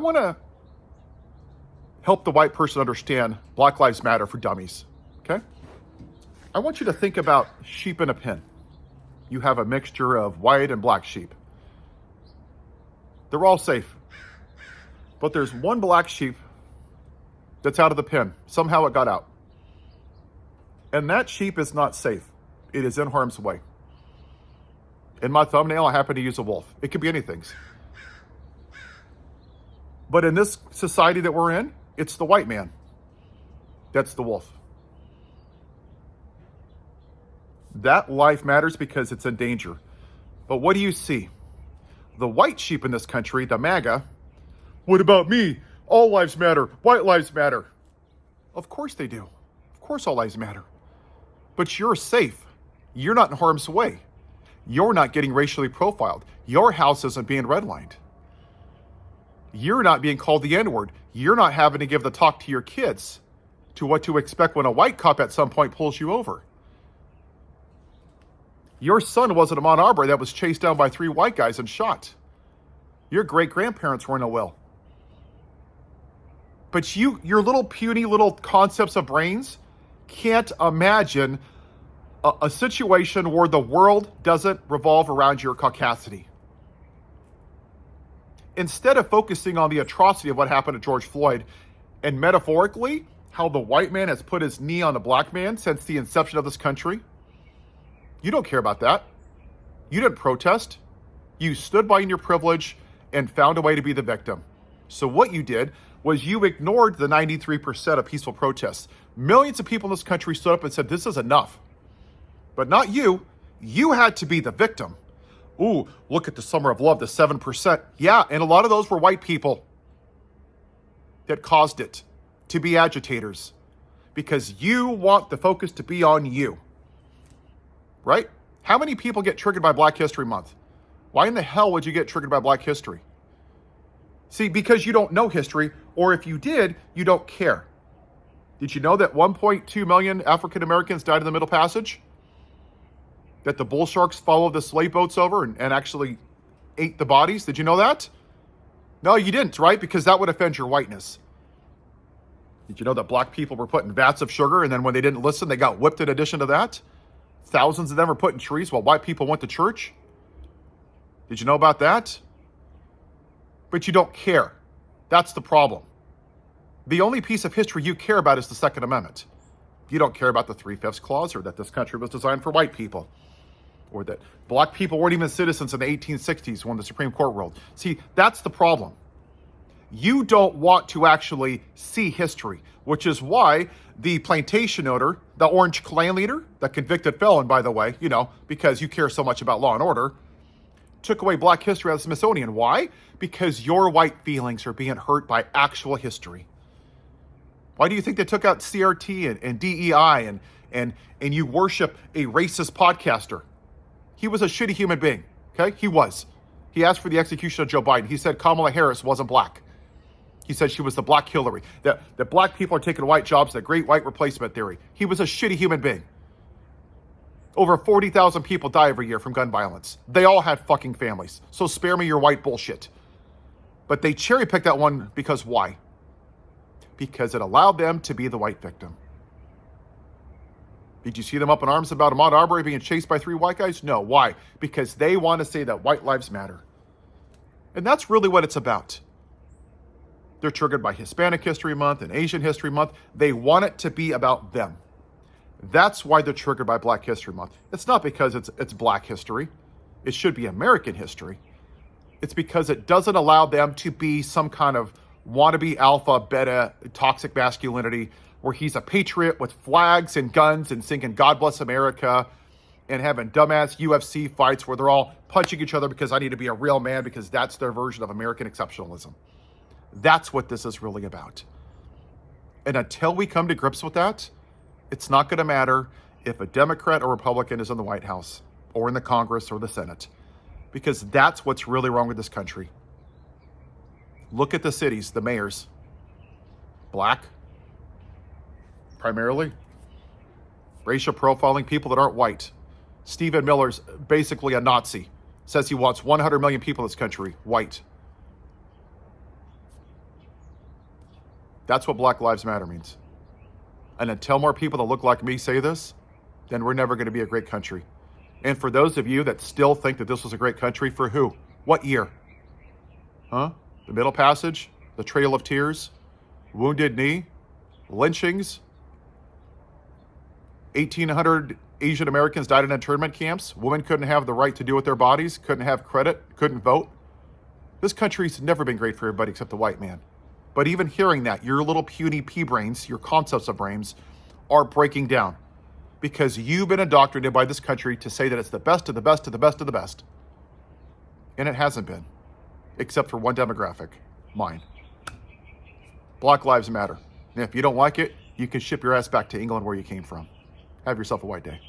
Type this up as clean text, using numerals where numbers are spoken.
I want to help the white person understand Black Lives Matter for dummies, okay? I want you to think about sheep in a pen. You have a mixture of white and black sheep. They're all safe. But there's one black sheep that's out of the pen. Somehow it got out. And that sheep is not safe. It is in harm's way. In my thumbnail, I happen to use a wolf. It could be anything. But in this society that we're in, it's the white man that's the wolf. That life matters because it's in danger. But what do you see? The white sheep in this country, the MAGA, what about me? All lives matter. White lives matter. Of course they do. Of course all lives matter. But you're safe. You're not in harm's way. You're not getting racially profiled. Your house isn't being redlined. You're not being called the N-word. You're not having to give the talk to your kids to what to expect when a white cop at some point pulls you over. Your son wasn't a Ahmaud Arbery that was chased down by 3 white guys and shot. Your great-grandparents weren't a will. But your little puny little concepts of brains can't imagine a situation where the world doesn't revolve around your caucasity. Instead of focusing on the atrocity of what happened to George Floyd and metaphorically how the white man has put his knee on the black man since the inception of this country, you don't care about that. You didn't protest. You stood by in your privilege and found a way to be the victim. So what you did was you ignored the 93% of peaceful protests. Millions of people in this country stood up and said, this is enough. But not you. You had to be the victim. Ooh, look at the summer of love, the 7%. Yeah, and a lot of those were white people that caused it to be agitators because you want the focus to be on you, right? How many people get triggered by Black History Month? Why in the hell would you get triggered by Black history? See, because you don't know history, or if you did, you don't care. Did you know that 1.2 million African Americans died in the Middle Passage? That the bull sharks followed the slave boats over and actually ate the bodies? Did you know that? No, you didn't, right? Because that would offend your whiteness. Did you know that black people were put in vats of sugar and then when they didn't listen, they got whipped in addition to that? Thousands of them were put in trees while white people went to church? Did you know about that? But you don't care. That's the problem. The only piece of history you care about is the Second Amendment. You don't care about the 3/5 clause or that this country was designed for white people or that black people weren't even citizens in the 1860s when the Supreme Court ruled. See, that's the problem. You don't want to actually see history, which is why the plantation owner, the Orange Clan leader, the convicted felon, by the way, because you care so much about law and order, took away black history out of the Smithsonian. Why? Because your white feelings are being hurt by actual history. Why do you think they took out CRT and DEI and you worship a racist podcaster? He was a shitty human being, okay? He was. He asked for the execution of Joe Biden. He said Kamala Harris wasn't black. He said she was the black Hillary, that black people are taking white jobs, the great white replacement theory. He was a shitty human being. Over 40,000 people die every year from gun violence. They all had fucking families. So spare me your white bullshit. But they cherry picked that one because why? Because it allowed them to be the white victim. Did you see them up in arms about Ahmaud Arbery being chased by 3 white guys? No. Why? Because they want to say that white lives matter. And that's really what it's about. They're triggered by Hispanic History Month and Asian History Month. They want it to be about them. That's why they're triggered by Black History Month. It's not because it's black history. It should be American history. It's because it doesn't allow them to be some kind of wannabe alpha, beta, toxic masculinity where he's a patriot with flags and guns and singing God Bless America and having dumbass UFC fights where they're all punching each other because I need to be a real man because that's their version of American exceptionalism. That's what this is really about. And until we come to grips with that, it's not going to matter if a Democrat or Republican is in the White House or in the Congress or the Senate, because that's what's really wrong with this country. Look at the cities, the mayors. Black, primarily. Racial profiling, people that aren't white. Stephen Miller's basically a Nazi. Says he wants 100 million people in this country, white. That's what Black Lives Matter means. And until more people that look like me say this, then we're never going to be a great country. And for those of you that still think that this was a great country, for who? What year? Huh? The Middle Passage? The Trail of Tears? Wounded Knee? Lynchings? 1,800 Asian Americans died in internment camps. Women couldn't have the right to do with their bodies, couldn't have credit, couldn't vote. This country's never been great for everybody except the white man. But even hearing that, your little puny pea brains, your concepts of brains, are breaking down because you've been indoctrinated by this country to say that it's the best of the best of the best of the best. And it hasn't been, except for one demographic, mine. Black Lives Matter. And if you don't like it, you can ship your ass back to England where you came from. Have yourself a white day.